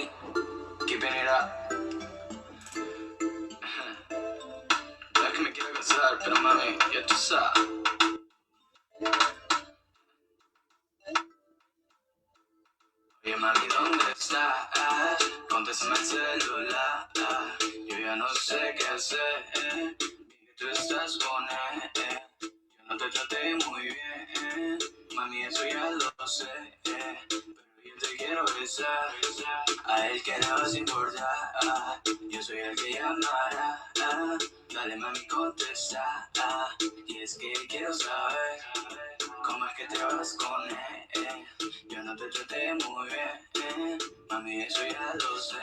mami, keeping it up. No es que me quiera casar, pero mami, ya tú sabes. Oye mami, ¿dónde estás? Contéstame el celular. Yo ya no sé qué hacer. Vi que tú estás con él. Yo no te traté muy bien. Mami, eso ya lo sé. Pero yo te quiero besar. A él que le vas a importar. Yo soy el que llamará. Dale mami, contesta. Y es que quiero saber cómo es que te vas con él. Yo no te traté muy bien, mami, eso ya lo sé.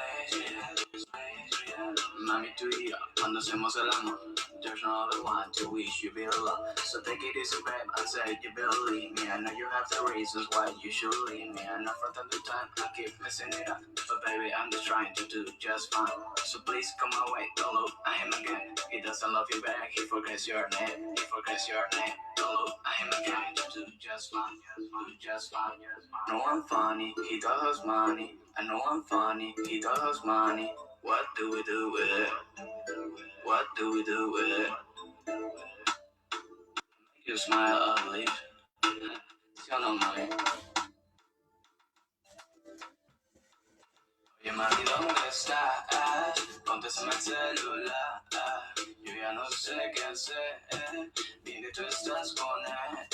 Mami, tú y yo, cuando hacemos el amor, there's no other one to wish you be alone. So take it easy, babe, and say you believe me. I know you have the reasons why you should leave me. I know from time to time I keep messing it up, but baby, I'm just trying to do just fine. So please come away, don't look at him again. He doesn't love you back, he forgets your name. He forgets your name. Don't look at him again. Do just fine, do just fine. No, I'm funny, he does money. I know I'm funny, he does money. What do we do with it? What do we do with it? You smile ugly. ¿Sí o no, mami? Oye, mami, ¿dónde estás? Contéstame el celular. Yo ya no sé qué hacer. Vi que tú estás con él.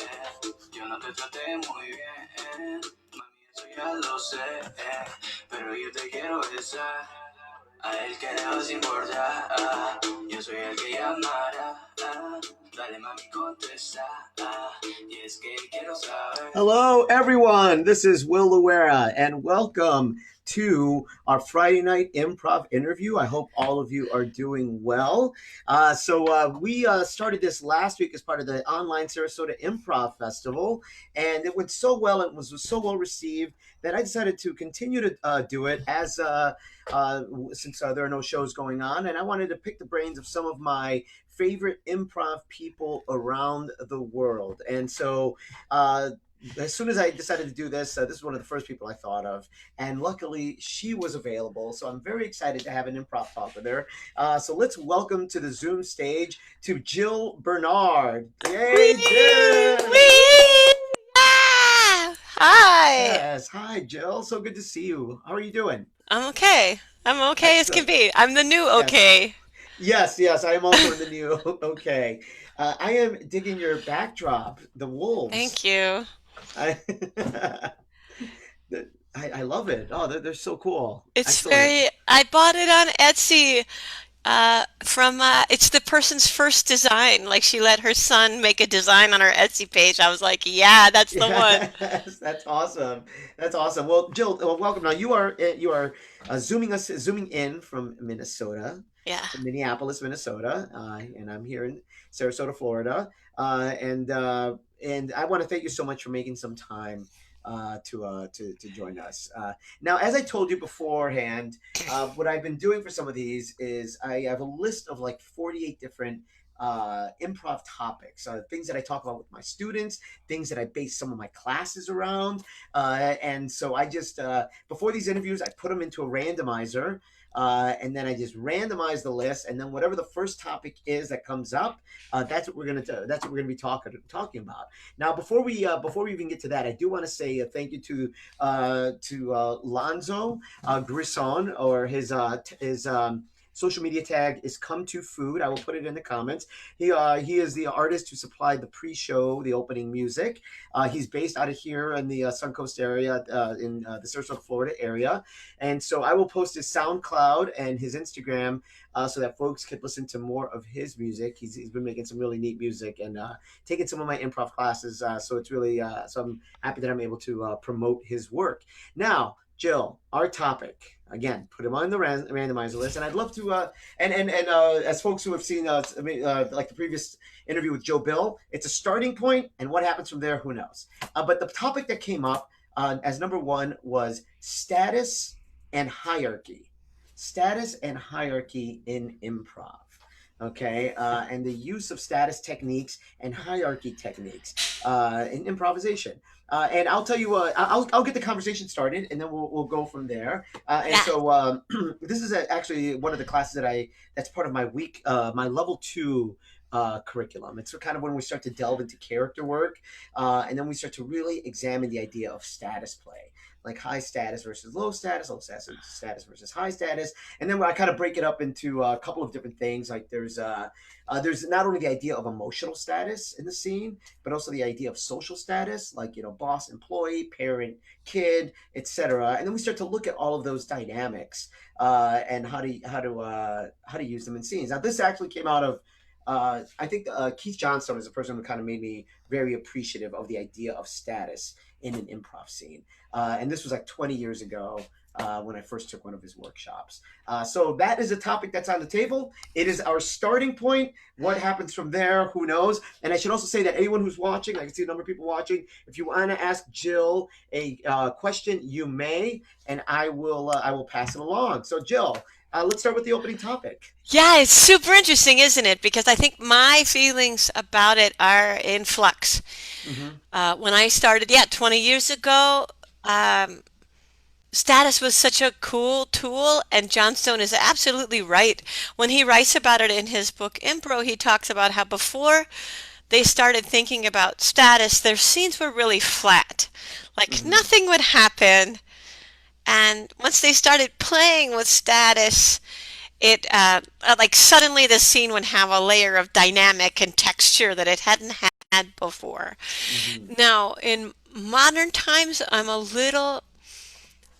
Yo no te traté muy bien. Mami, eso ya lo sé. Pero yo te quiero besar. A él que le vas a importar. Yo soy el que llamará. Dale mami, contesta. Y es que quiero saber. Hello, everyone. This is Will Luera, and welcome to our Friday night improv interview. I hope all of you are doing well. We started this last week as part of the online Sarasota Improv Festival, and it went so well. It was so well received that I decided to continue to do it as since there are no shows going on, and I wanted to pick the brains of some of my favorite improv people around the world. And so as soon as I decided to do this, this is one of the first people I thought of, and luckily she was available. So I'm very excited to have an improv talk with her. So let's welcome to the Zoom stage to Jill Bernard. Yay, Jill! Whee! Ah! Hi. Yes, hi, Jill. So good to see you. How are you doing? I'm okay. I'm okay as can Excellent. be. I'm the new Yes. okay. Yes, I am also in the new. Okay. I am digging your backdrop, the wolves. Thank you. I, I love it. Oh, they're so cool. Excellent. I bought it on Etsy it's the person's first design. Like she let her son make a design on her Etsy page. I was like, yeah, that's the one. Yes, that's awesome. That's awesome. Well, Jill, welcome. Now you are zooming in from Minnesota, Yeah. from Minneapolis, Minnesota, and I'm here in Sarasota, Florida. And I want to thank you so much for making some time to join us. Now, as I told you beforehand, what I've been doing for some of these is I have a list of like 48 different improv topics, things that I talk about with my students, things that I base some of my classes around. And so I just, before these interviews, I put them into a randomizer. And then I just randomize the list, and then whatever the first topic is that comes up, that's what we're gonna do. That's what we're gonna be talking about. Now, before we even get to that, I do want to say a thank you to Lonzo Grisson, or his social media tag is Come to Food. I will put it in the comments. He is the artist who supplied the pre-show, the opening music. He's based out of here in the Suncoast area, in the Sarasota, Florida area. And so I will post his SoundCloud and his Instagram so that folks could listen to more of his music. He's been making some really neat music and taking some of my improv classes. So it's really, so I'm happy that I'm able to promote his work. Now, Jill, our topic, again, put him on the randomizer list, and I'd love to, as folks who have seen, like the previous interview with Joe Bill, it's a starting point, and what happens from there, who knows? But the topic that came up as number one was status and hierarchy. Status and hierarchy in improv. okay, and the use of status techniques and hierarchy techniques in improvisation. And I'll tell you, I'll get the conversation started, and then we'll go from there. And Yeah. so this is actually one of the classes that's part of my week, my level two curriculum. It's kind of when we start to delve into character work, and then we start to really examine the idea of status play, like high status versus low status versus high status, and then I kind of break it up into a couple of different things. Like there's not only the idea of emotional status in the scene, but also the idea of social status, like boss, employee, parent, kid, etc. And then we start to look at all of those dynamics and how to use them in scenes. Now, this actually came out of. I think Keith Johnstone is a person who kind of made me very appreciative of the idea of status in an improv scene. And this was like 20 years ago when I first took one of his workshops. So that is a topic that's on the table. It is our starting point. What happens from there, who knows? And I should also say that anyone who's watching, I can see a number of people watching, if you want to ask Jill a question, you may, and I will pass it along. So Jill, let's start with the opening topic. Yeah, it's super interesting, isn't it? Because I think my feelings about it are in flux. Mm-hmm. When I started, yeah, 20 years ago, um, status was such a cool tool, and Johnstone is absolutely right. When he writes about it in his book Impro, he talks about how before they started thinking about status, their scenes were really flat. Like Mm-hmm. nothing would happen. And once they started playing with status, it like suddenly the scene would have a layer of dynamic and texture that it hadn't had before. Mm-hmm. Now, in modern times, I'm a little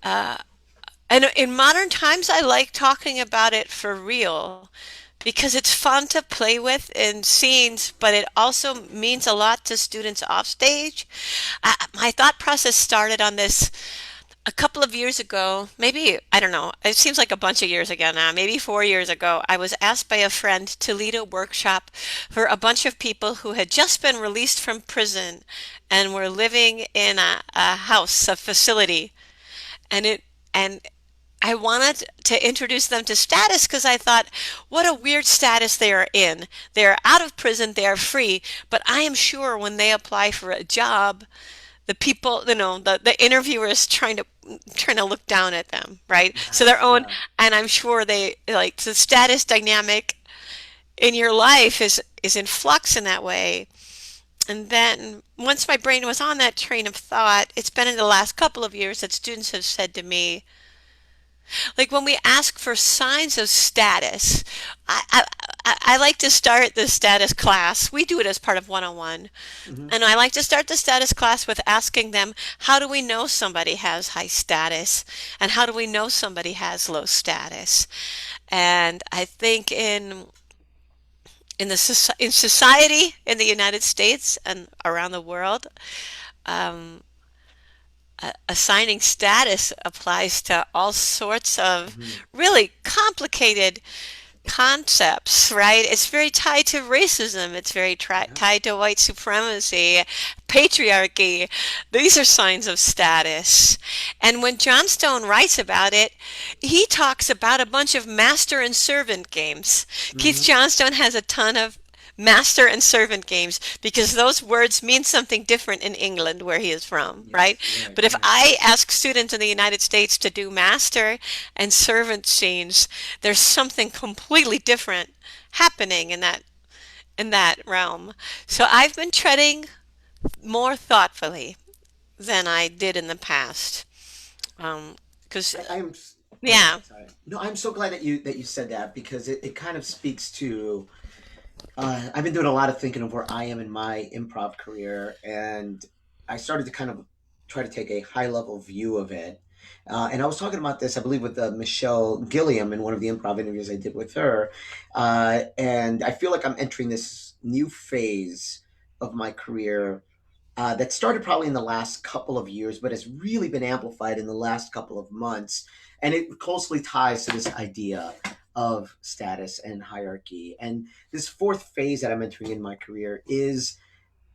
and in modern times, I like talking about it for real because it's fun to play with in scenes, but it also means a lot to students off stage. My thought process started on this a couple of years ago, maybe, I don't know, it seems like a bunch of years ago now, maybe 4 years ago. I was asked by a friend to lead a workshop for a bunch of people who had just been released from prison and were living in a house, a facility. And and I wanted to introduce them to status because I thought, what a weird status they are in. They're out of prison, they are free, but I am sure when they apply for a job, the people, the interviewer is trying to look down at them, right? So their Yes, own, yeah. and I'm sure they like the status dynamic in your life is in flux in that way. And then once my brain was on that train of thought, it's been in the last couple of years that students have said to me, like when we ask for signs of status, I, I, I like to start the status class. We do it as part of 101. Mm-hmm. And I like to start the status class with asking them, how do we know somebody has high status? And how do we know somebody has low status? And I think in society in the United States and around the world, um, assigning status applies to all sorts of Mm-hmm. really complicated concepts, right? It's very tied to racism. It's very Yeah. tied to white supremacy, patriarchy. These are signs of status. And when Johnstone writes about it, he talks about a bunch of master and servant games. Keith Mm-hmm. Johnstone has a ton of master and servant games because those words mean something different in England where he is from, right? Yes. Right. But if Right. I ask students in the United States to do master and servant scenes, there's something completely different happening in that realm. So I've been treading more thoughtfully than I did in the past. Because I'm. Oh, go yeah, ahead. Sorry. No, I'm so glad that you said that because it kind of speaks to. I've been doing a lot of thinking of where I am in my improv career, and I started to kind of try to take a high level view of it. And I was talking about this, I believe, with Michelle Gilliam in one of the improv interviews I did with her. And I feel like I'm entering this new phase of my career that started probably in the last couple of years, but has really been amplified in the last couple of months. And it closely ties to this idea of status and hierarchy. And this fourth phase that I'm entering in my career is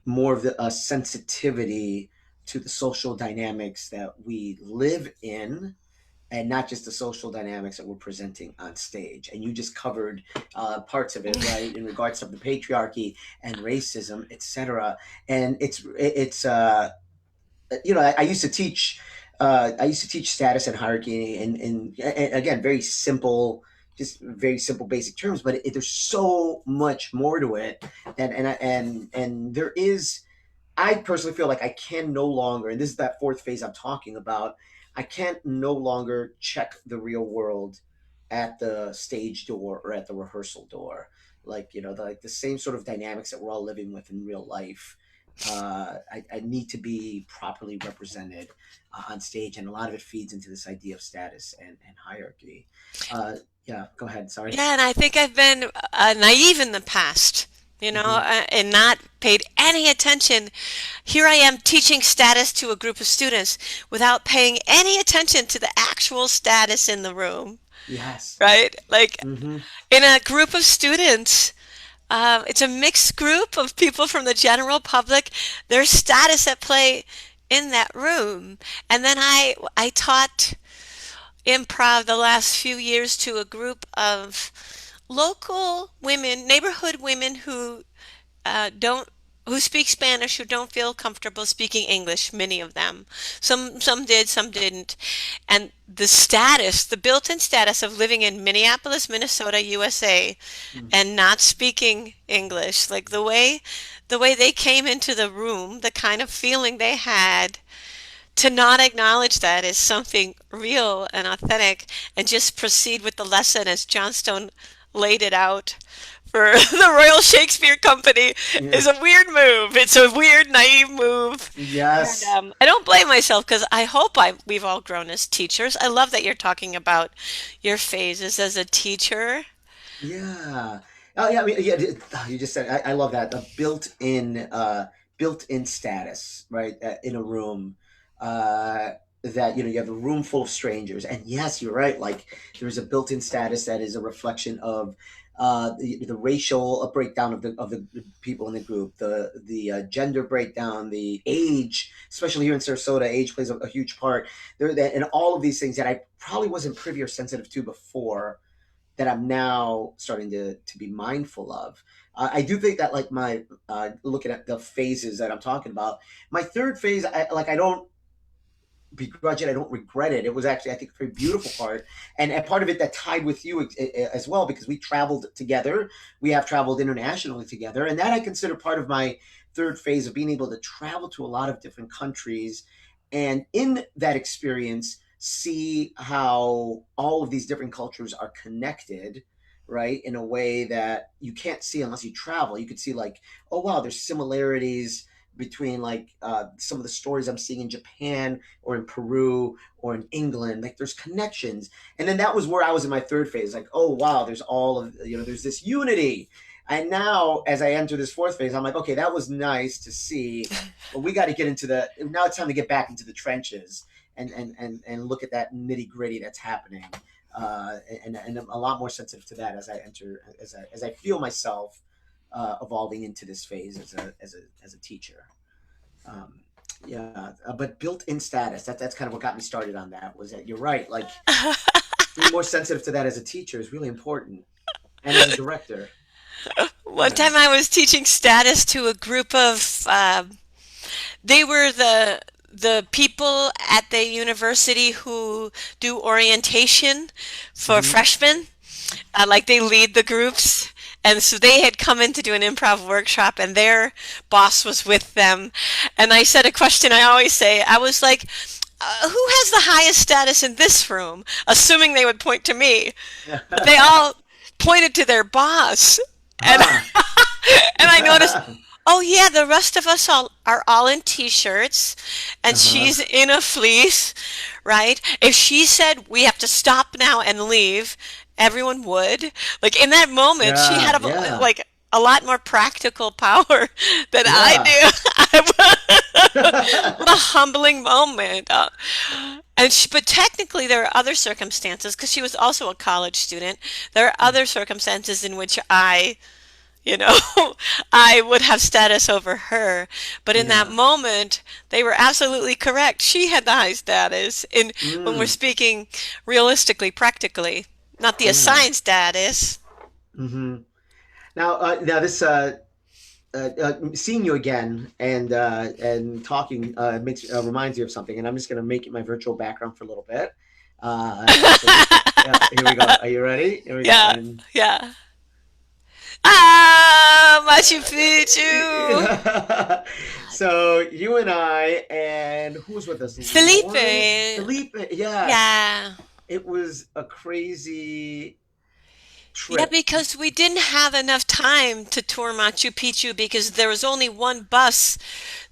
more of a sensitivity to the social dynamics that we live in and not just the social dynamics that we're presenting on stage. And you just covered parts of it, right, in regards to the patriarchy and racism, etc. And I used to teach. I used to teach status and hierarchy, and again, just very simple, basic terms. But there's so much more to it, and there is. I personally feel like I can no longer, and this is that fourth phase I'm talking about. I can't no longer check the real world at the stage door or at the rehearsal door. Like like the same sort of dynamics that we're all living with in real life. I need to be properly represented on stage, and a lot of it feeds into this idea of status and hierarchy. Yeah, go ahead. Sorry. Yeah, and I think I've been naive in the past, Hmm. and not paid any attention. Here I am teaching status to a group of students without paying any attention to the actual status in the room, Yes. right? Like Hmm. in a group of students, it's a mixed group of people from the general public. There's status at play in that room. And then I taught improv the last few years to a group of local women, neighborhood women don't who speak Spanish who don't feel comfortable speaking English, many of them. Some did, some didn't. And the built-in status of living in Minneapolis, Minnesota, USA and not speaking English, like the way they came into the room, the kind of feeling they had to not acknowledge that is something real and authentic and just proceed with the lesson as Johnstone laid it out for the Royal Shakespeare Company Yeah. is a weird move. It's a weird, naive move. And Yes. I don't blame myself because I hope we've all grown as teachers. I love that you're talking about your phases as a teacher. Yeah. Oh, yeah. I mean, yeah. You just said. I love that. A built-in status, right? In a room, that you have a room full of strangers, and yes, you're right. Like there's a built-in status that is a reflection of the racial breakdown of the people in the group, the gender breakdown, the age, especially here in Sarasota, age plays a huge part. And all of these things that I probably wasn't privy or sensitive to before that I'm now starting to be mindful of. I do think that like my looking at the phases that I'm talking about, my third phase, I don't begrudge it. I don't regret it. It was actually, I think, a very beautiful part, and part of it that tied with you as well, because we traveled together. We have traveled internationally together, and that I consider part of my third phase of being able to travel to a lot of different countries, and in that experience, see how all of these different cultures are connected. Right, in a way that you can't see unless you travel. You could see like, oh wow, there's similarities between like some of the stories I'm seeing in Japan or in Peru or in England. Like there's connections. And then that was where I was in my third phase. Like, oh wow, there's all of there's this unity. And now as I enter this fourth phase, I'm like, okay, that was nice to see. But we got to get into now it's time to get back into the trenches and look at that nitty gritty that's happening. And I'm a lot more sensitive to that as I enter, as I feel myself evolving into this phase as a teacher. Um, yeah, but built-in status. That's kind of what got me started on that. Was that you're right? Like being more sensitive to that as a teacher is really important, and as a director. One Yeah. time I was teaching status to a group of they were the people at the university who do orientation for Mm-hmm. freshmen. Like they lead the groups. And so they had come in to do an improv workshop, and their boss was with them. And I said a question I always say. I was like, who has the highest status in this room? Assuming they would point to me. But they all pointed to their boss. And Ah. and I noticed, oh yeah, the rest of us are all in t-shirts, and Uh-huh. she's in a fleece, right? If she said we have to stop now and leave, everyone would. Like in that moment, she Yeah. had Yeah. like a lot more practical power than I Yeah. do. What a humbling moment. But technically, there are other circumstances because she was also a college student. There are other circumstances in which I you know, I would have status over her. But in that Yeah. moment, they were absolutely correct. She had the high status in when we're Mm, speaking realistically, practically, not the yeah. assigned status. Hmm. Now this seeing you again and talking makes reminds you of something, and I'm just gonna make it my virtual background for a little bit. So here we go. Are you ready? Here we go. Yeah, And yeah. Ah, Machu Picchu. so you and I and who was with us? Lauren, Felipe. Felipe. Yes, Yeah. it was a crazy Yeah, trip. because we didn't have enough time to tour Machu Picchu because there was only one bus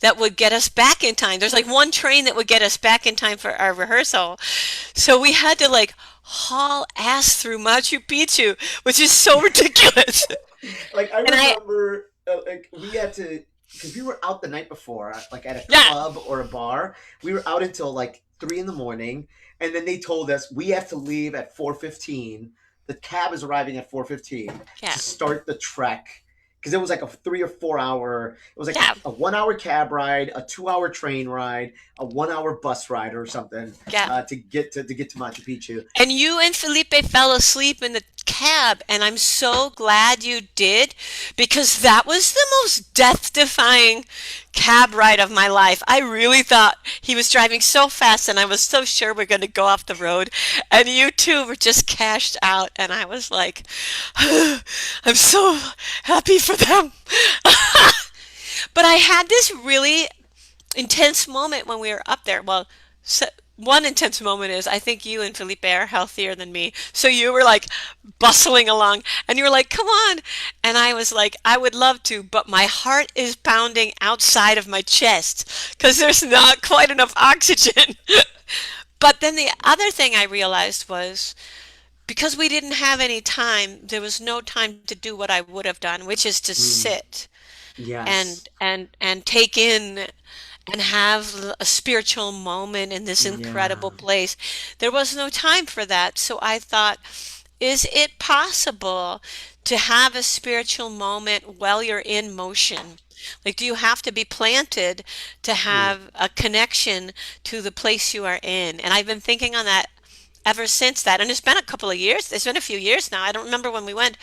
that would get us back in time. There's like one train that would get us back in time for our rehearsal. So we had to like haul ass through Machu Picchu, which is so ridiculous. Like I And I, remember, like we had to because we were out the night before, like at a yeah, club or a bar. We were out until like 3 in the morning, and then they told us we have to leave at 4:15. The cab is arriving at 4:15 yeah, to start the trek because it was like a 3 or 4 hour. It was like yeah, a 1 hour cab ride, a 2 hour train ride, a 1 hour bus ride or something yeah. to get to Machu Picchu. And you and Felipe fell asleep in the cab, and I'm so glad you did because that was the most death-defying cab ride of my life. I really thought he was driving so fast, and I was so sure we're going to go off the road. And you two were just cashed out, and I was like, I'm so happy for them. But I had this really intense moment when we were up there. Well, so one intense moment is I think you and Felipe are healthier than me. So you were like bustling along and you were like, come on. And I was like, I would love to, but my heart is pounding outside of my chest because there's not quite enough oxygen. But then the other thing I realized was because we didn't have any time, there was no time to do what I would have done, which is to Mm, sit yes. and take in and have a spiritual moment in this incredible Yeah. place. There was no time for that. So I thought, is it possible to have a spiritual moment while you're in motion? Like, do you have to be planted to Mm, have a connection to the place you are in? And I've been thinking on that ever since that. And it's been a couple of years. It's been a few years now. I don't remember when we went,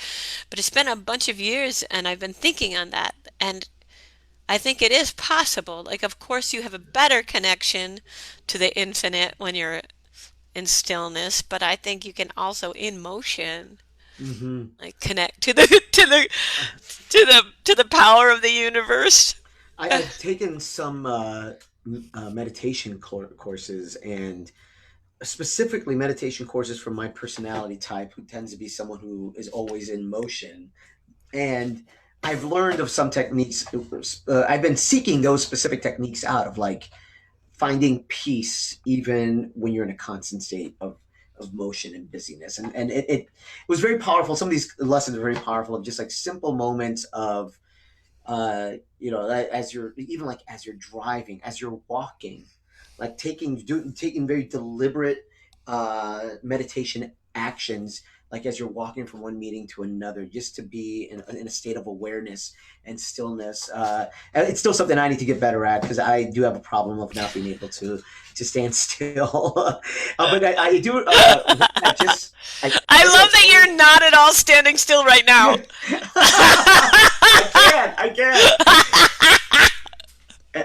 but it's been a bunch of years and I've been thinking on that. And I think it is possible. Like, of course, you have a better connection to the infinite when you're in stillness, but I think you can also, in motion, hmm. like connect to the to the power of the universe. I've taken some meditation courses, and specifically meditation courses for my personality type, who tends to be someone who is always in motion. And I've learned of some techniques. I've been seeking those specific techniques out of like finding peace even when you're in a constant state of motion and busyness. And it was very powerful. Some of these lessons are very powerful of just like simple moments of as you're even like as you're driving, as you're walking, like taking very deliberate meditation actions, like as you're walking from one meeting to another, just to be in a state of awareness and stillness. And it's still something I need to get better at because I do have a problem of not being able to stand still. But I do. I just I I guess I love that totally. you're not at all standing still right now. I can't.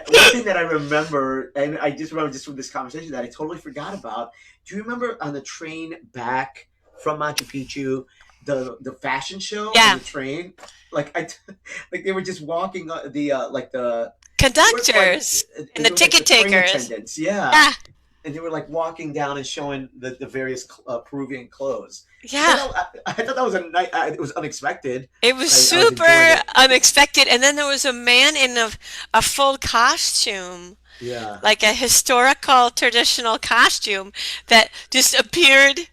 One thing that I remember, and I just remember just from this conversation that I totally forgot about. Do you remember on the train back from Machu Picchu, the fashion show on Yeah, the train? Like like they were just walking the like the they weren't like conductors and the it was like the ticket train takers. attendants, yeah, Yeah, and they were like walking down and showing the various Peruvian clothes. yeah. I thought that was a night. It was unexpected, It was but I was enjoying super it. unexpected. And then there was a man in a full costume, Yeah. like a historical traditional costume that just appeared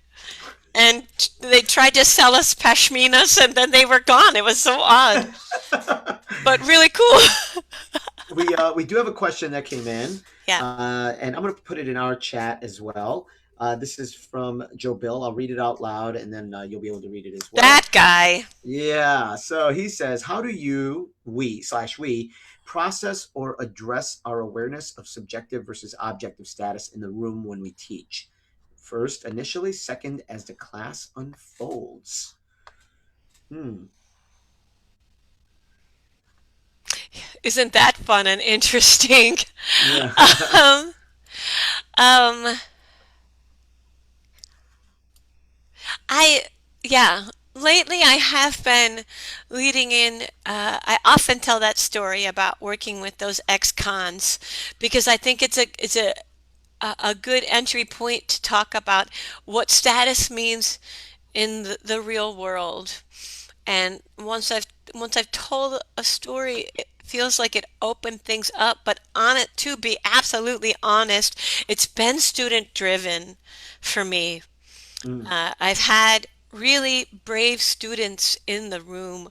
and they tried to sell us pashminas and then they were gone. It was so odd, but really cool. We do have a question that came in, Yeah. and I'm going to put it in our chat as well. This is from Joe Bill. I'll read it out loud, and then you'll be able to read it as well. That guy. Yeah. So he says, "How do we process or address our awareness of subjective versus objective status in the room when we teach? First, initially. Second, as the class unfolds." Hmm. Isn't that fun and interesting? Yeah. um, um, I, yeah, lately I have been leading in, I often tell that story about working with those ex-cons because I think it's a good entry point to talk about what status means in the real world. And once I've told a story, it feels like it opened things up. But on it, to be absolutely honest, it's been student driven for me. Mm, I've had really brave students in the room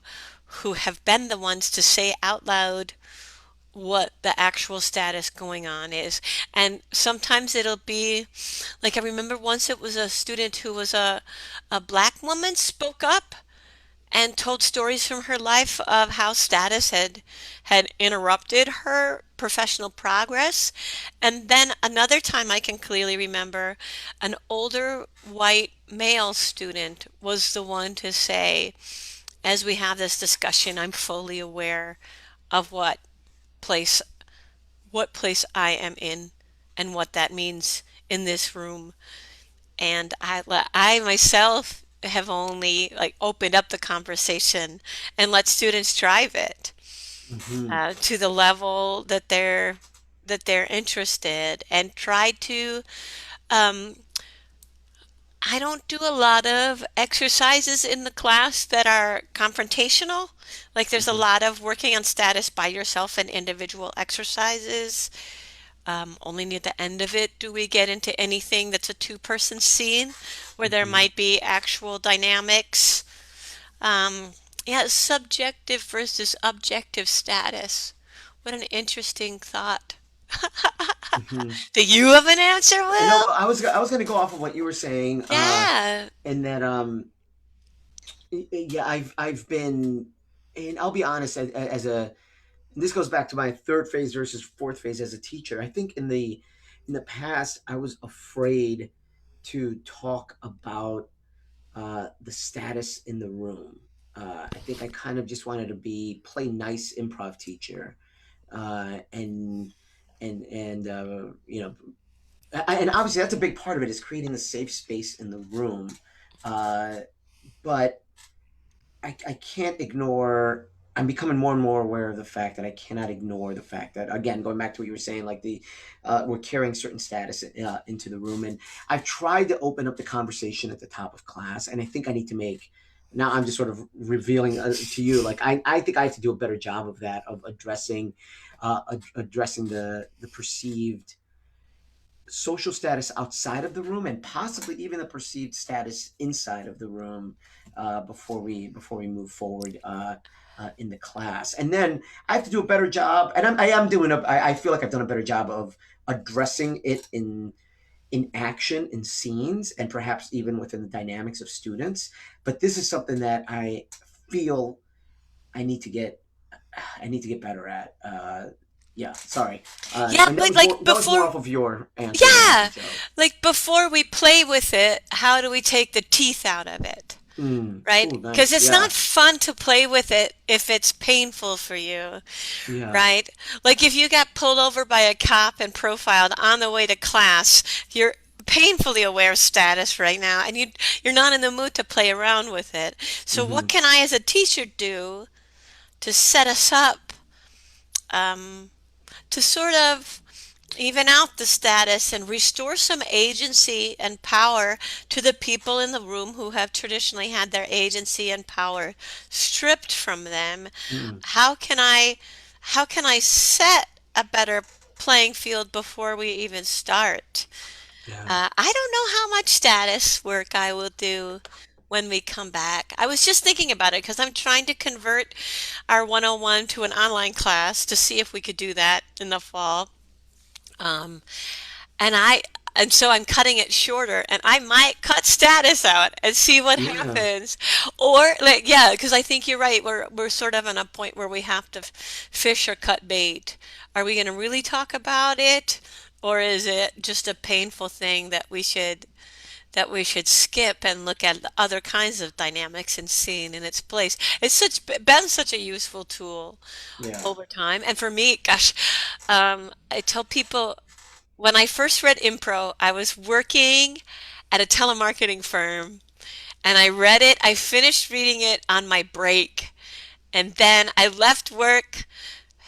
who have been the ones to say out loud what the actual status going on is. And sometimes it'll be like I remember once it was a student who was a black woman spoke up and told stories from her life of how status had interrupted her professional progress. And then another time I can clearly remember an older white male student was the one to say, as we have this discussion, I'm fully aware of place what place I am in and what that means in this room. And I myself have only like opened up the conversation and let students drive it hmm to the level that they're interested and try to. Um, I don't do a lot of exercises in the class that are confrontational. Like there's a hmm lot of working on status by yourself and individual exercises. Only near the end of it do we get into anything that's a two-person scene where there hmm might be actual dynamics. Um, yeah, subjective versus objective status. What an interesting thought. hmm Do you have an answer, No, Will? I was going to go off of what you were saying, Yeah. and that yeah, I've been, and I'll be honest, as a, this goes back to my third phase versus fourth phase as a teacher. I think in the past I was afraid to talk about the status in the room. I think I kind of just wanted to play nice improv teacher, and and obviously that's a big part of it is creating a safe space in the room. Uh, but I can't ignore. I'm becoming more and more aware of the fact that I cannot ignore the fact that, again, going back to what you were saying, like we're carrying certain status into the room, and I've tried to open up the conversation at the top of class, and I think I need to make. Now I'm just sort of revealing to you, like I think I have to do a better job of that, of addressing the perceived social status outside of the room and possibly even the perceived status inside of the room before we move forward in the class. And then I have to do a better job, and I am doing I feel like I've done a better job of addressing it in action in scenes and perhaps even within the dynamics of students. But this is something that I feel I need to get I need to get better at. Yeah, sorry. Yeah, And but like that was more before, off of your answer than off yeah, of Joe. like before we play with it, how do we take the teeth out of it? Right? Oh, Because nice. it's not Yeah. fun to play with it if it's painful for you, Yeah. right? Like if you got pulled over by a cop and profiled on the way to class, you're painfully aware of status right now, and you're not in the mood to play around with it. So what hmm can I as a teacher do to set us up um, to sort of even out the status and restore some agency and power to the people in the room who have traditionally had their agency and power stripped from them? mm How can I set a better playing field before we even start? Yeah. I don't know how much status work I will do when we come back. I was just thinking about it because I'm trying to convert our 101 to an online class to see if we could do that in the fall. Um, and And so I'm cutting it shorter, and I might cut status out and see what Yeah. happens. Or like, yeah, because I think you're right. We're sort of on a point where we have to fish or cut bait. Are we going to really talk about it, or is it just a painful thing that we should skip and look at the other kinds of dynamics and seeing in its place? It's been such a useful tool Yeah. over time. And for me, gosh, I tell people when I first read Impro, I was working at a telemarketing firm and I read it. I finished reading it on my break. And then I left work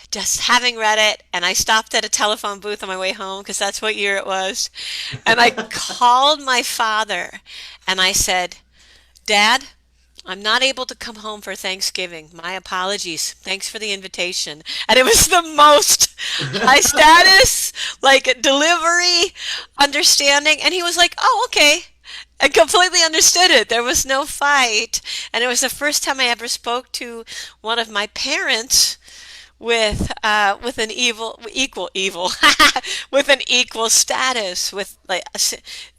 just having read it, and I stopped at a telephone booth on my way home because that's what year it was. And I called my father and I said, Dad, I'm not able to come home for Thanksgiving. My apologies. Thanks for the invitation. And it was the most high status, like delivery, understanding. And he was like, oh, okay. I completely understood it. There was no fight. And it was the first time I ever spoke to one of my parents with an equal with an equal status with like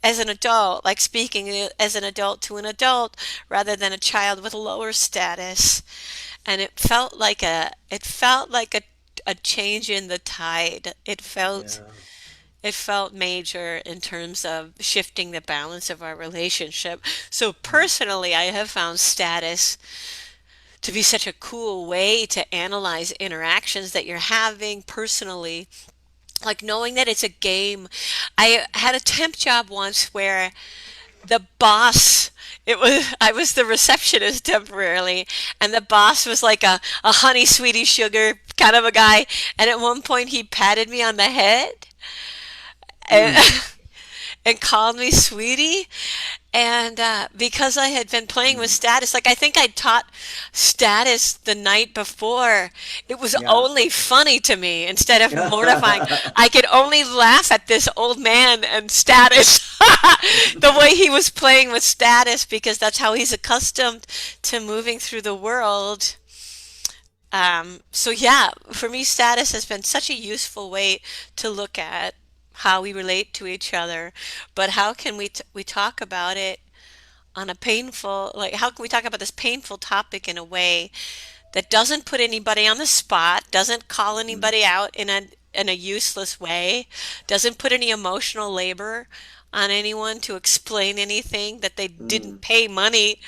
as an adult, like speaking as an adult to an adult rather than a child with lower status. And it felt like a change in the tide. Yeah. It felt major in terms of shifting the balance of our relationship. So Mm. personally, I have found status to be such a cool way to analyze interactions that you're having personally, like knowing that it's a game. I had a temp job once where the boss, it was I was the receptionist temporarily, and the boss was like a honey sweetie sugar kind of a guy, and at one point he patted me on the head and, Mm. and called me sweetie. And because I had been playing with Mm. status, like I think I taught status the night before, it was Yeah. only funny to me instead of mortifying. I could only laugh at this old man and status, the way he was playing with status, because that's how he's accustomed to moving through the world. So yeah, for me, status has been such a useful way to look at how we relate to each other. But how can we talk about it on a painful, like how can we talk about this painful topic in a way that doesn't put anybody on the spot, doesn't call Mm. anybody out in a useless way, doesn't put any emotional labor on anyone to explain anything that they didn't Mm. pay money.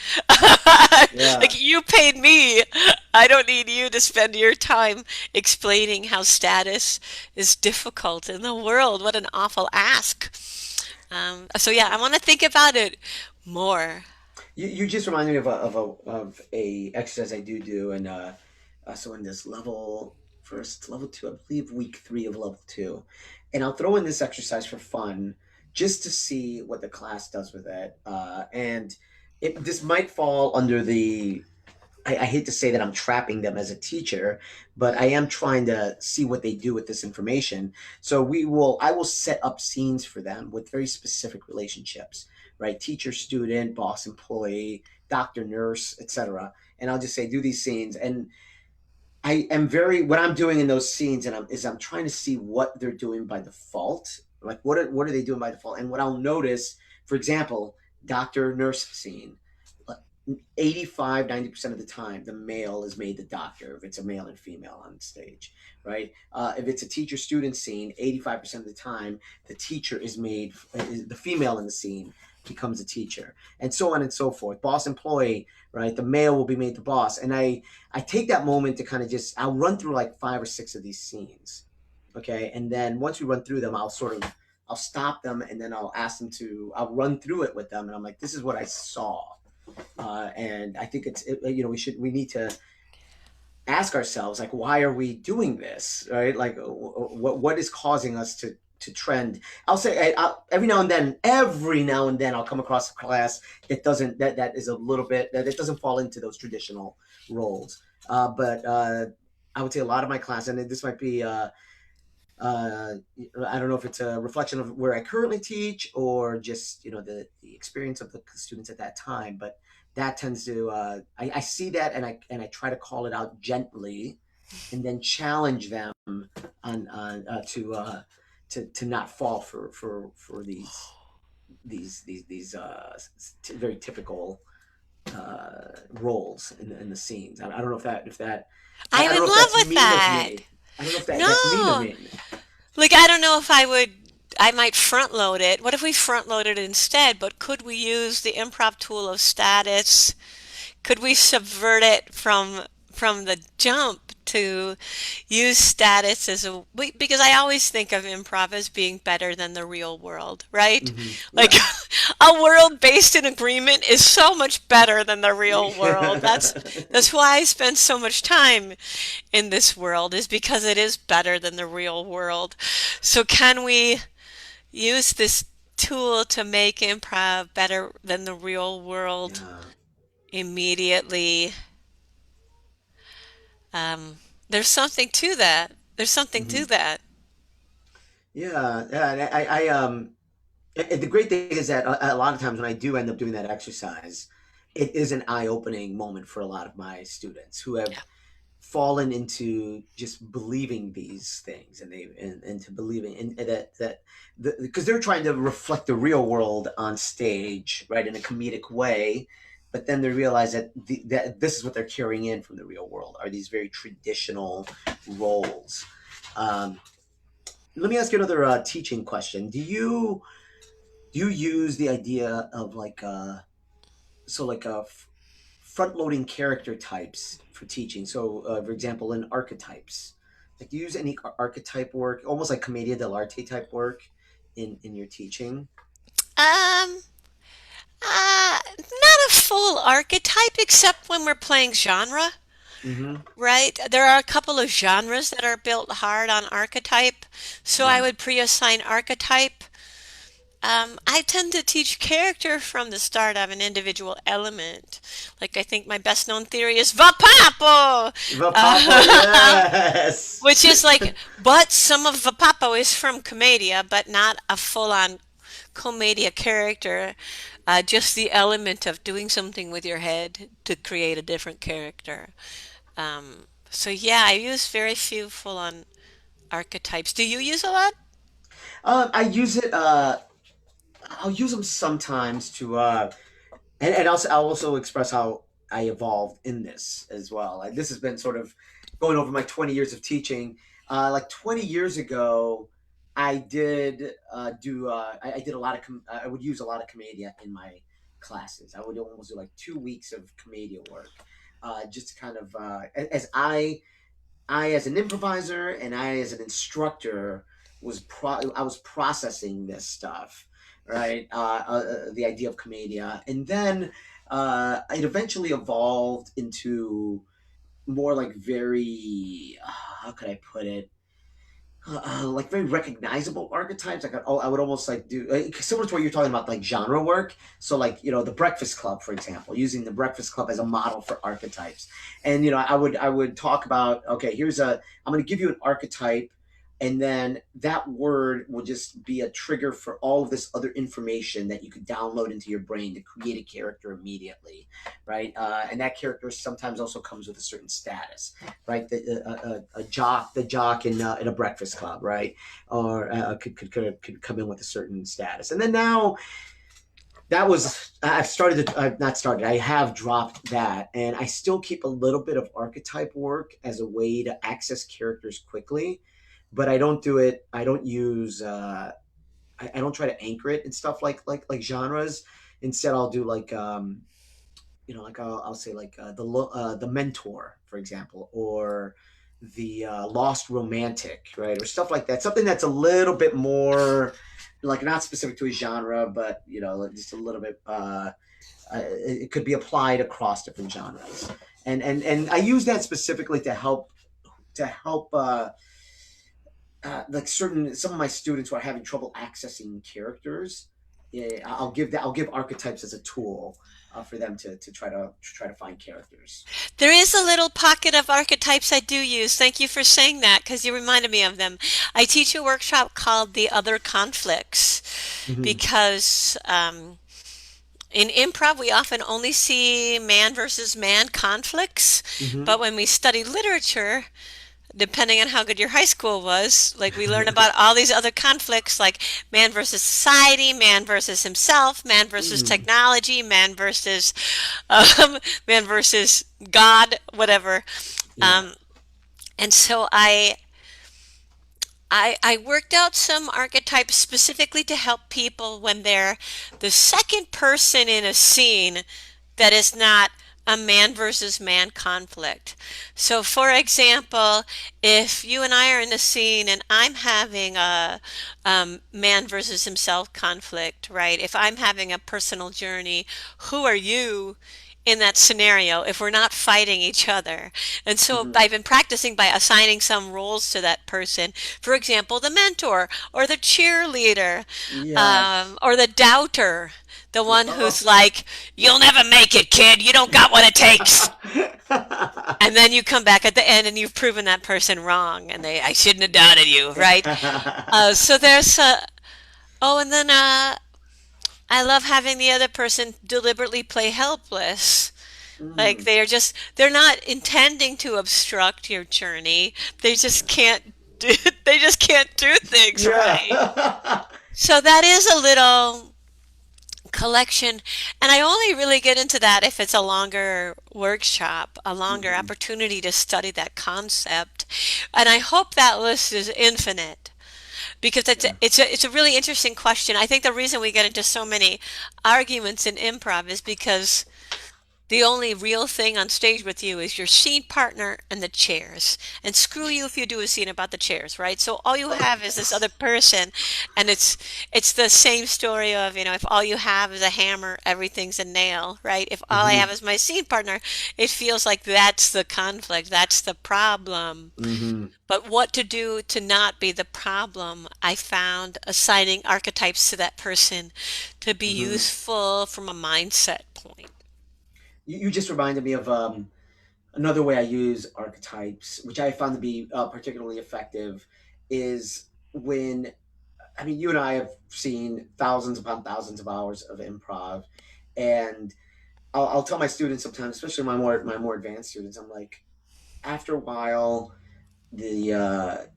Yeah. Like you paid me. I don't need you to spend your time explaining how status is difficult in the world. What an awful ask. So yeah, I want to think about it more. You just reminded me of a exercise I do, and so in this level 2, I believe week 3 of level 2, and I'll throw in this exercise for fun, just to see what the class does with it, and this might fall under the. I hate to say that I'm trapping them as a teacher, but I am trying to see what they do with this information. So I will set up scenes for them with very specific relationships, right? Teacher, student, boss, employee, doctor, nurse, etc. And I'll just say, do these scenes. And I am what I'm doing in those scenes, and I'm trying to see what they're doing by default. Like what are they doing by default? And what I'll notice, for example, doctor nurse scene, 85-90% of the time the male is made the doctor if it's a male and female on stage, right? If it's a teacher student scene, 85% of the time the teacher is made, the female in the scene becomes a teacher, and so on and so forth. Boss employee, right? The male will be made the boss. And I take that moment to kind of just, I'll run through like 5 or 6 of these scenes, okay? And then once we run through them, I'll stop them, and then I'll run through it with them, and I'm like, this is what I saw. And I think we need to ask ourselves, like, why are we doing this, right? Like, what is causing us to trend? I'll say every now and then I'll come across a class that is a little bit that it doesn't fall into those traditional roles. But I would say a lot of my class, and this might be uh, I don't know if it's a reflection of where I currently teach, or just the experience of the students at that time. But that tends to I see that, and I try to call it out gently, and then challenge them on to not fall for these very typical roles in the scenes. I don't know if that I I'm don't in know if love that's with mean of that. me. I don't know if that's mean of No. me. Like, I don't know if I might front load it. What if we front loaded it instead? But could we use the improv tool of status? Could we subvert it from the jump to use status as a because I always think of improv as being better than the real world, right? Like Right. a world based in agreement is so much better than the real world. That's why I spend so much time in this world is because it is better than the real world. So can we use this tool to make improv better than the real world Yeah. immediately? Um, there's something to that. There's something to Hmm. that. Yeah. Yeah. And and the great thing is that a lot of times when I do end up doing that exercise, it is an eye-opening moment for a lot of my students who have fallen into just believing these things and to believing and that because they're trying to reflect the real world on stage, right, in a comedic way, but then they realize that that this is what they're carrying in from the real world are these very traditional roles. um, Let me ask you another teaching question. Do you use the idea of like so like front loading character types for teaching? So for example, in archetypes, like do you use any archetype work, almost like commedia dell'arte type work in your teaching? Um, not a full archetype except when we're playing genre, Mm-hmm. right? There are a couple of genres that are built hard on archetype, so I Right. would pre-assign archetype. I tend to teach character from the start of an individual element. Like I think my best known theory is Vapapo, Papa, yes. which is like, but some of Vapapo is from Commedia, but not a full-on Commedia character. Just the element of doing something with your head to create a different character. So yeah, I use very few full-on archetypes. Do you use a lot? I use it. I'll use them sometimes to and also I'll also express how I evolved in this as well. Like this has been sort of going over my 20 years of teaching. Like 20 years ago, I did do I did a lot of I would use a lot of commedia in my classes. I would almost do like 2 weeks of commedia work, just to kind of as I as an improviser and I as an instructor I was processing this stuff, right? The idea of commedia, and then it eventually evolved into more like very how could I put it? Like very recognizable archetypes. Like I would almost like do similar to what you're talking about, like genre work. So like the Breakfast Club, for example, using the Breakfast Club as a model for archetypes. And I would talk about, okay, I'm going to give you an archetype, and then that word will just be a trigger for all of this other information that you could download into your brain to create a character immediately, right? And that character sometimes also comes with a certain status, right? The jock in a Breakfast Club, right? Or could come in with a certain status. And then now that was I've started to I've not started. I have dropped that, and I still keep a little bit of archetype work as a way to access characters quickly, but I don't do it. I don't use. I don't try to anchor it and stuff like genres. Instead, I'll do like like I'll say like the mentor, for example, or the lost romantic, right, or stuff like that. Something that's a little bit more like not specific to a genre, but like just a little bit. It could be applied across different genres, and I use that specifically to help like some of my students who are having trouble accessing characters. Yeah, I'll give archetypes as a tool for them to try to find characters. There is a little pocket of archetypes I do use. Thank you for saying that because you reminded me of them. I teach a workshop called The Other Conflicts Hmm. because in improv we often only see man versus man conflicts, Hmm. but when we study literature, depending on how good your high school was, like we learn about all these other conflicts like man versus society, man versus himself, man versus Mm, technology, man versus um, man versus God, whatever. yeah. Um, and so I worked out some archetypes specifically to help people when they're the second person in a scene that is not a man versus man conflict. So, for example, if you and I are in a scene and I'm having a man versus himself conflict, right? If I'm having a personal journey, who are you in that scenario if we're not fighting each other? And so Hmm. I've been practicing by assigning some roles to that person. For example, the mentor or the cheerleader, Yes. or the doubter, the Yeah. one who's like, "You'll never make it, kid. You don't got what it takes." And then you come back at the end and you've proven that person wrong, and I shouldn't have doubted you, right? So there's oh, and then I love having the other person deliberately play helpless. Like Mm. they're not intending to obstruct your journey. They just can't do, they just can't do things right. Yeah. So that is a little collection, and I only really get into that if it's a longer workshop, a longer Mhm. opportunity to study that concept. And I hope that list is infinite because Yeah. it's a really interesting question. I think the reason we get into so many arguments in improv is because the only real thing on stage with you is your scene partner and the chairs. And screw you if you do a scene about the chairs, right? So all you have is this other person, and it's the same story of, if all you have is a hammer, everything's a nail, right? If all I have Hmm. is my scene partner, it feels like that's the conflict, that's the problem. Hmm. But what to do to not be the problem, I found assigning archetypes to that person to be Hmm. useful from a mindset point. You just reminded me of another way I use archetypes, which I found to be particularly effective, is when I mean you and I have seen thousands upon thousands of hours of improv, and I'll tell my students sometimes, especially my more advanced students, I'm like, after a while, the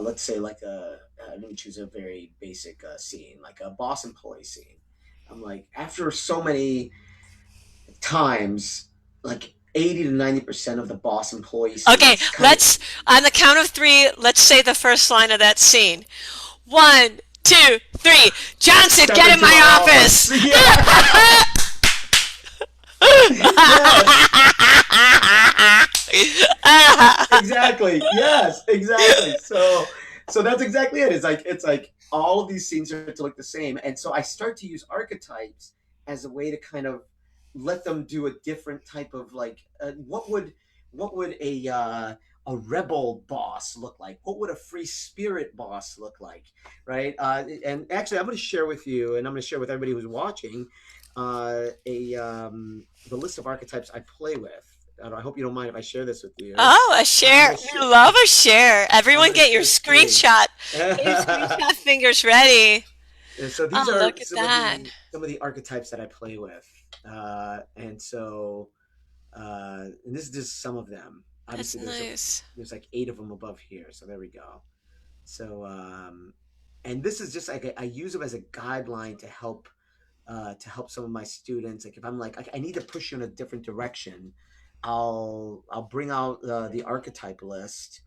let's say like let me choose a very basic scene, like a boss employee scene. I'm like, after so many times, like 80 to 90% of the boss employee Okay, scenes kind of let's, on the count of three, let's say the first line of that scene. One, two, three. Johnson, step get in into my my office. office. Yeah. Yes. Exactly. Yes, exactly. So that's exactly it. It's like all of these scenes are to look the same. And so I start to use archetypes as a way to kind of let them do a different type of like what would a rebel boss look like? What would a free spirit boss look like? Right? And actually, I'm going to share with you, and I'm going to share with everybody who's watching, a the list of archetypes I play with. I hope you don't mind if I share this with you. Oh, a I'm share. gonna We share. love a share. I'm Everyone gonna get your share screen. screenshot. Get your screenshot fingers ready. And so these Oh, are look at some of that. the archetypes that I play with, and so and this is just some of them. That's Obviously, nice. there's like 8 of them above here. So there we go. So and this is just like I use them as a guideline to help some of my students. Like if I'm like I need to push you in a different direction, I'll bring out the archetype list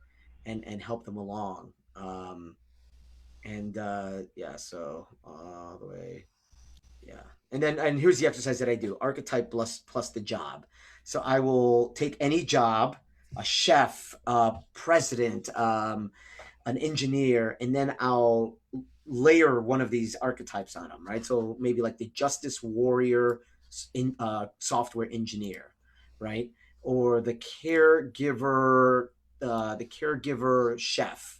and help them along. And yeah, so all the way, yeah. And here's the exercise that I do: archetype plus the job. So I will take any job, a chef, a president, an engineer, and then I'll layer one of these archetypes on them, right? So maybe like the justice warrior software engineer, right? Or the caregiver chef,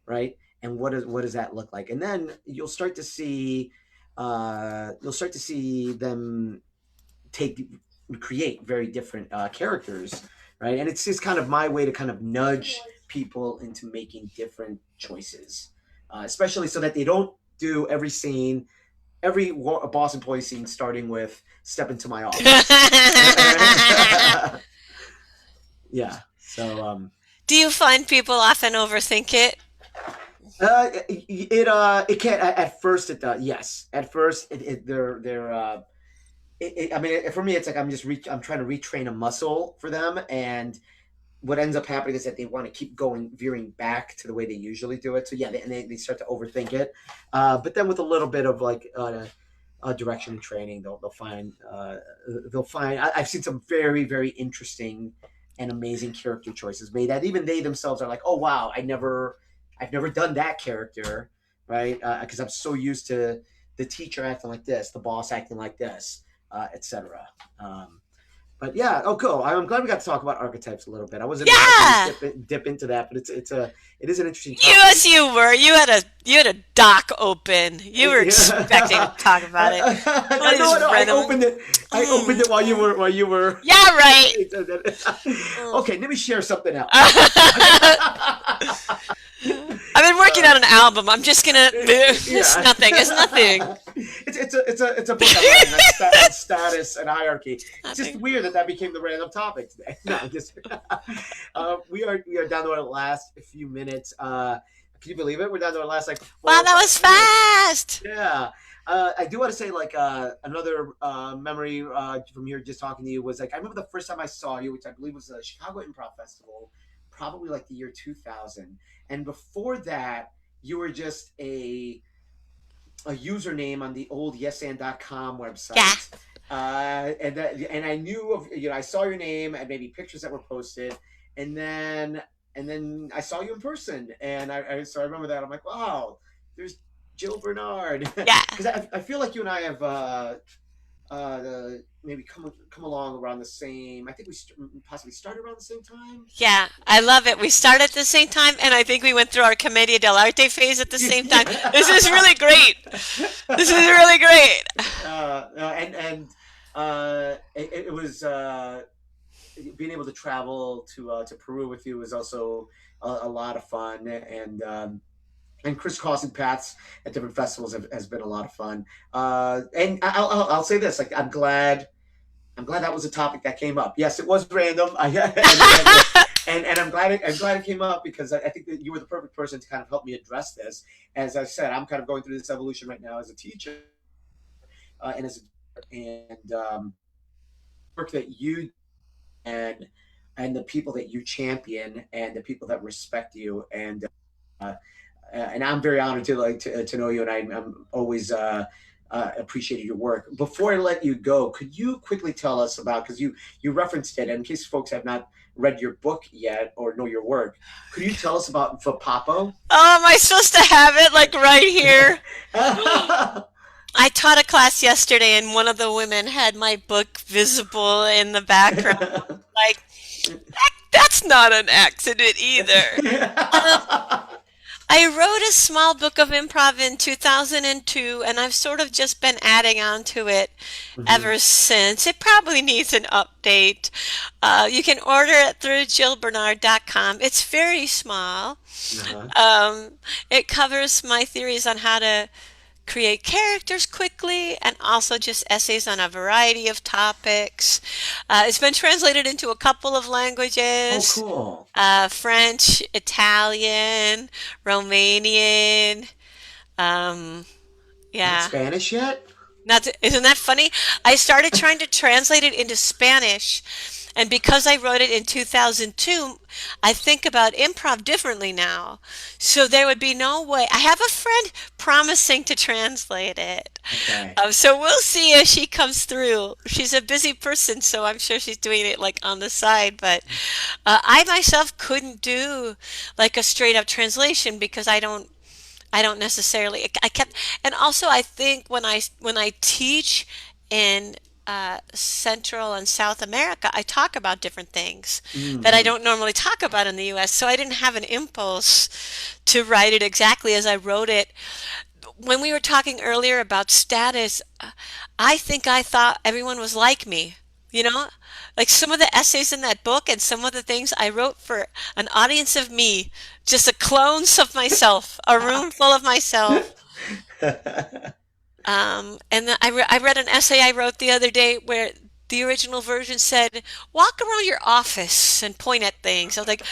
right? And what does that look like? And then you'll start to see them take create very different characters, right? And it's just kind of my way to kind of nudge people into making different choices, especially so that they don't do every boss employee scene starting with "step into my office." Did Yeah. So Do you find people often overthink it? It can at first it does. Yes, at first they're I mean, for me, it's like I'm trying to retrain a muscle for them, and what ends up happening is that they want to keep going veering back to the way they usually do it. So yeah, they start to overthink it. But then with a little bit of like direction and training, they'll find. I've seen some very very interesting and amazing character choices made that even they themselves are like, oh wow, I've never done that character, right? Because I'm so used to the teacher acting like this, the boss acting like this, etc. Um, but yeah, oh cool. I'm glad we got to talk about archetypes a little bit. I wasn't expecting Yeah. to dip into that, but it is an interesting Yes, topic. you were. You had a doc open. You were expecting to Yeah. talk about it. What I know. is I random? opened it. I opened it while you were. Yeah, right. Mm. Okay, let me share something else. I've been working on an album. I'm just gonna. It's Yeah. nothing. It's nothing. It's a book I'm writing on status and hierarchy. It's just Nothing. weird that became the random topic today. No, just we are down to our last few minutes. Can you believe it? We're down to our last like four Wow, or that five was minutes. fast. Yeah. I do want to say like another memory from here just talking to you was like I remember the first time I saw you, which I believe was the Chicago Improv Festival, probably like the year 2000. And before that, you were just a username on the old yesand.com Yeah. website. And I knew of I saw your name and maybe pictures that were posted, and then I saw you in person, and so I remember that I'm like, wow, there's Jill Bernard, Yeah. because I feel like you and I have maybe come along around the same. I think we possibly started around the same time. Yeah, I love it. We started at the same time, and I think we went through our Commedia dell'arte phase at the same time. This is really great. This is really great. It was being able to travel to Peru with you was also a lot of fun, and crisscrossing paths at different festivals has been a lot of fun. And I'll say this: like I'm glad that was a topic that came up. Yes, it was random, and I'm glad it came up because I think that you were the perfect person to kind of help me address this. As I said, I'm kind of going through this evolution right now as a teacher and as and work that you and the people that you champion and the people that respect you uh, and I'm very honored to know you, and I'm always appreciated your work. Before I let you go, could you quickly tell us about, because you referenced it, and in case folks have not read your book yet or know your work, could you tell us about Vapapo? Oh, am I supposed to have it like right here? I taught a class yesterday, and one of the women had my book visible in the background. Like, that's not an accident either. Um, I wrote a small book of improv in 2002, and I've sort of just been adding on to it Mhm. ever since. It probably needs an update. You can order it through jillbernard.com. It's very small. Uh-huh. Um, it covers my theories on how to create characters quickly and also just essays on a variety of topics. It's been translated into a couple of Oh, languages. cool. French, Italian, Romanian. Um, Not yeah. Spanish yet? Not isn't that funny? I started trying to translate it into Spanish, and because I wrote it in 2002, I think about improv differently now. So there would be no way. I have a friend promising to translate it. Okay. So we'll see if she comes through. She's a busy person, so I'm sure she's doing it like on the side. But I myself couldn't do like a straight up translation because I don't necessarily. I kept, and also I think when I teach in Central and South America, I talk about different things that I Hmm. don't normally talk about in the U.S. So I didn't have an impulse to write it exactly as I wrote it. When we were talking earlier about status, I think I thought everyone was like me. You know, like some of the essays in that book and some of the things I wrote for an audience of me, just a clones of myself, a room full of myself. And then I read an essay I wrote the other day where the original version said, walk around your office and point at things. I was like,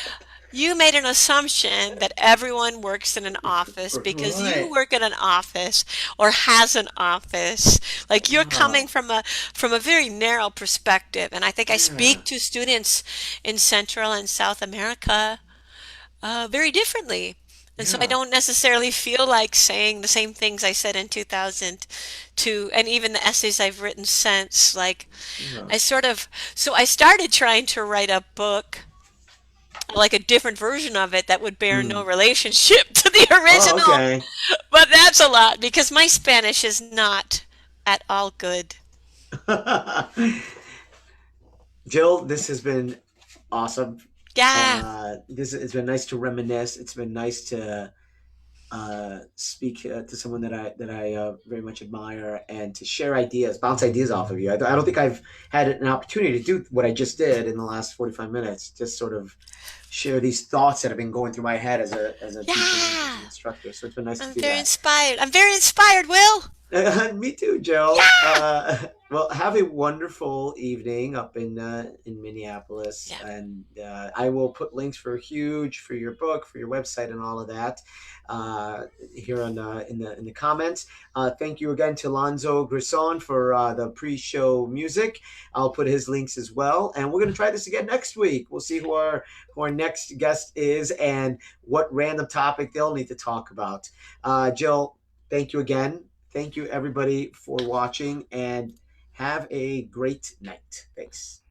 You made an assumption that everyone works in an office because you Right. work in an office or has an office. Like you're coming Wow. from a very narrow perspective, and I think I Yeah. speak to students in Central and South America very differently. And so I Yeah. don't necessarily feel like saying the same things I said in 2002, and even the essays I've written since. Like Yeah. I sort of, so I started trying to write a book, like a different version of it that would bear no Mm. relationship to the Oh, original. okay. But that's a lot because my Spanish is not at all good. Jill, this has been awesome. Yeah, This it's been nice to reminisce. It's been nice to speak to someone that I very much admire, and to share ideas, bounce ideas off of you. I don't think I've had an opportunity to do what I just did in the last 45 minutes. Just sort of share these thoughts that have been going through my head as a teacher and as yeah. an instructor. So it's been nice to I'm do very that. inspired. I'm very inspired, Will. Me too, Joe. Yeah. Well, have a wonderful evening up in Minneapolis, Yeah. and I will put links for huge for your book, for your website, and all of that uh, here on in the comments. Thank you again to Lonzo Grisson for the pre-show music. I'll put his links as well, and we're gonna try this again next week. We'll see who our next guest is and what random topic they'll need to talk about. Jill, thank you again. Thank you, everybody, for watching, and have a great night. Thanks.